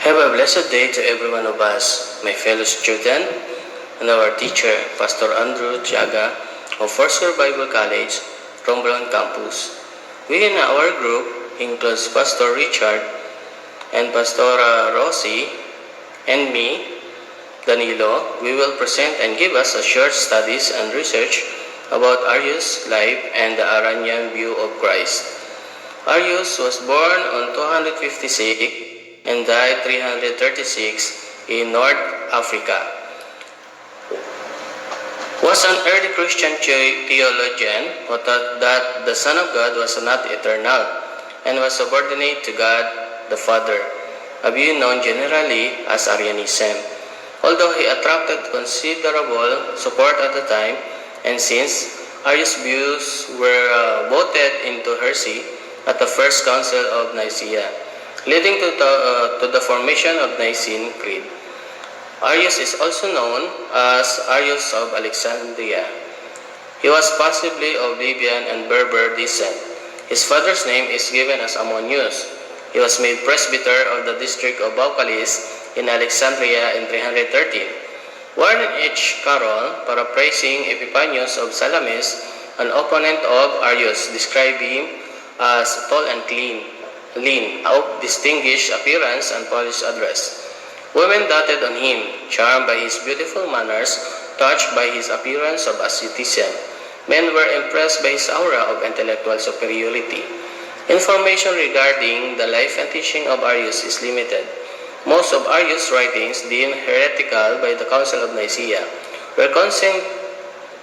Have a blessed day to every one of us, my fellow student, and our teacher, Pastor Andrew Tiaga of First Year Bible College, Romblon Campus. We in our group includes Pastor Richard and Pastora Rosie and me, Danilo. We will present and give us a short studies and research about Arius' life and the Aranyang view of Christ. Arius was born on 256 and died 336 in North Africa. Was an early Christian theologian who taught that the Son of God was not eternal and was subordinate to God the Father, a view known generally as Arianism. Although he attracted considerable support at the time, and since Arius' views were voted into heresy at the First Council of Nicaea, leading to the formation of Nicene Creed. Arius is also known as Arius of Alexandria. He was possibly of Libyan and Berber descent. His father's name is given as Ammonius. He was made presbyter of the district of Baucalis in Alexandria in 313. Warren H. Carroll, paraphrasing Epiphanius of Salamis, an opponent of Arius, described him as tall and lean, of distinguished appearance and polished address. Women doted on him, charmed by his beautiful manners, touched by his appearance of asceticism. Men were impressed by his aura of intellectual superiority. Information regarding the life and teaching of Arius is limited. Most of Arius' writings, deemed heretical by the Council of Nicaea, were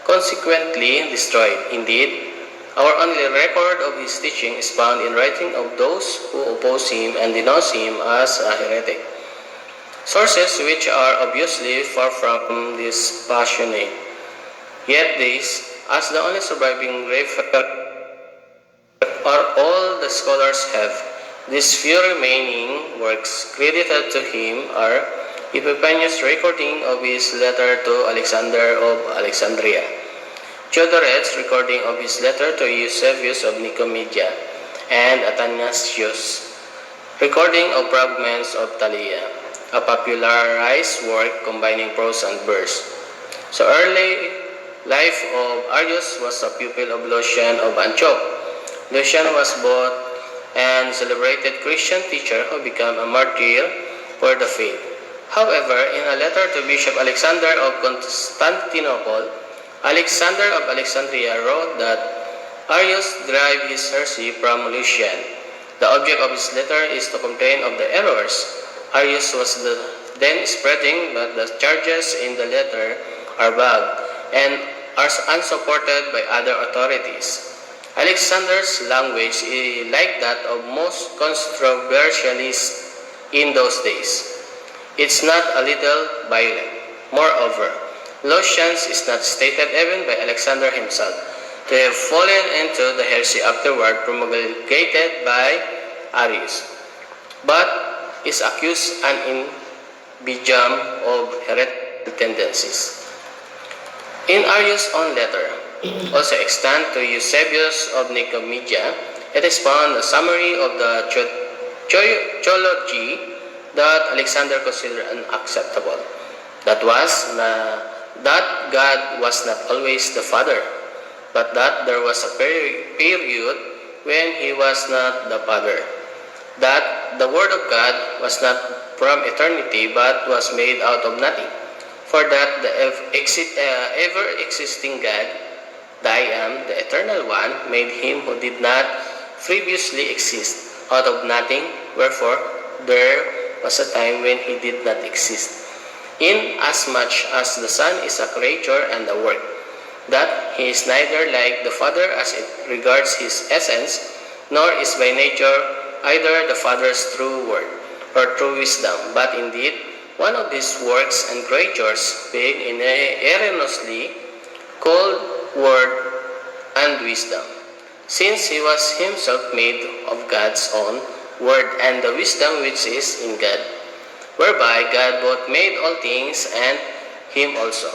consequently destroyed. Indeed, our only record of his teaching is found in writing of those who oppose him and denounce him as a heretic. Sources which are obviously far from this passionate. Yet these, as the only surviving record, are all the scholars have. These few remaining works credited to him are Epiphanius' recording of his letter to Alexander of Alexandria, Theodoret's recording of his letter to Eusebius of Nicomedia, and Athanasius' recording of fragments of Thalia, a popularized work combining prose and verse. So early life of Arius was a pupil of Lucian of Antioch. Lucian was both and celebrated Christian teacher who became a martyr for the faith. However, in a letter to Bishop Alexander of Constantinople, Alexander of Alexandria wrote that Arius derived his heresy from Lucian. The object of his letter is to complain of the errors Arius was then spreading, but the charges in the letter are vague and are unsupported by other authorities. Alexander's language is like that of most controversialists in those days. It's not a little violent. Moreover, Lucian's is not stated even by Alexander himself to have fallen into the heresy afterward promulgated by Arius, but is accused and invidium of heretical tendencies. In Arius' own letter, also extant to Eusebius of Nicomedia, it is found a summary of the theology that Alexander considered unacceptable. That that God was not always the Father, but that there was a period when He was not the Father. That the Word of God was not from eternity, but was made out of nothing. For that the ever-existing God, I am, the Eternal One, made Him who did not previously exist out of nothing, wherefore there was a time when He did not exist. Inasmuch as the Son is a creature and a work, that He is neither like the Father as it regards His essence, nor is by nature either the Father's true word or true wisdom, but indeed one of His works and creatures, being erroneously called Word and Wisdom, since He was Himself made of God's own Word and the wisdom which is in God, whereby God both made all things and Him also.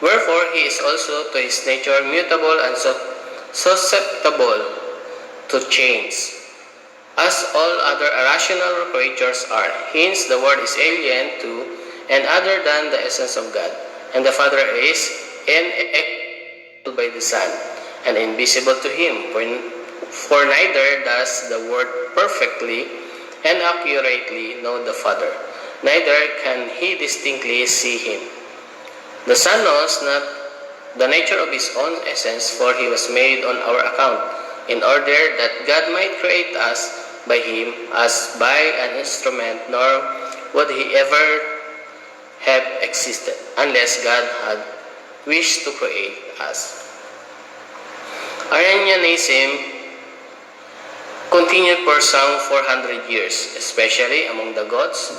Wherefore He is also to His nature mutable and susceptible to change. as all other irrational creatures are. Hence, the Word is alien to and other than the essence of God, and the Father is ineffable by the Son, and invisible to Him, for neither does the Word perfectly and accurately know the Father, neither can He distinctly see Him. The Son knows not the nature of His own essence, for He was made on our account, in order that God might create us by Him as by an instrument, nor would He ever have existed unless God had wished to create us. Arianism continued for some 400 years, especially among the Goths.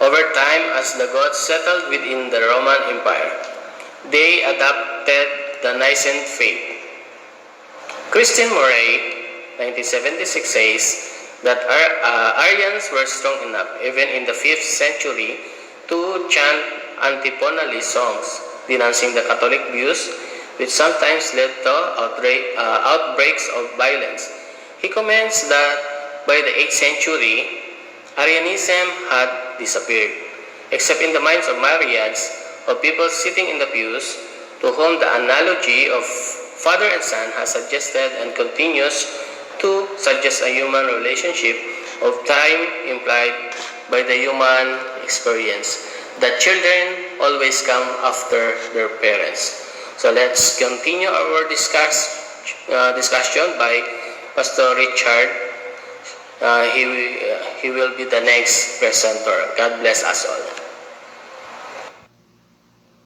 Over time, as the Goths settled within the Roman Empire, they adopted the Nicene faith. Christine Murray, 1976, says that Arians were strong enough, even in the 5th century, to chant antiponalist songs, denouncing the Catholic views, which sometimes led to outbreaks of violence. He comments that by the 8th century, Arianism had disappeared, except in the minds of myriads of people sitting in the pews, to whom the analogy of Father and Son has suggested and continues to suggest a human relationship of time implied by the human experience, that children always come after their parents. So let's continue our discussion by Pastor Richard. He will be the next presenter. God bless us all.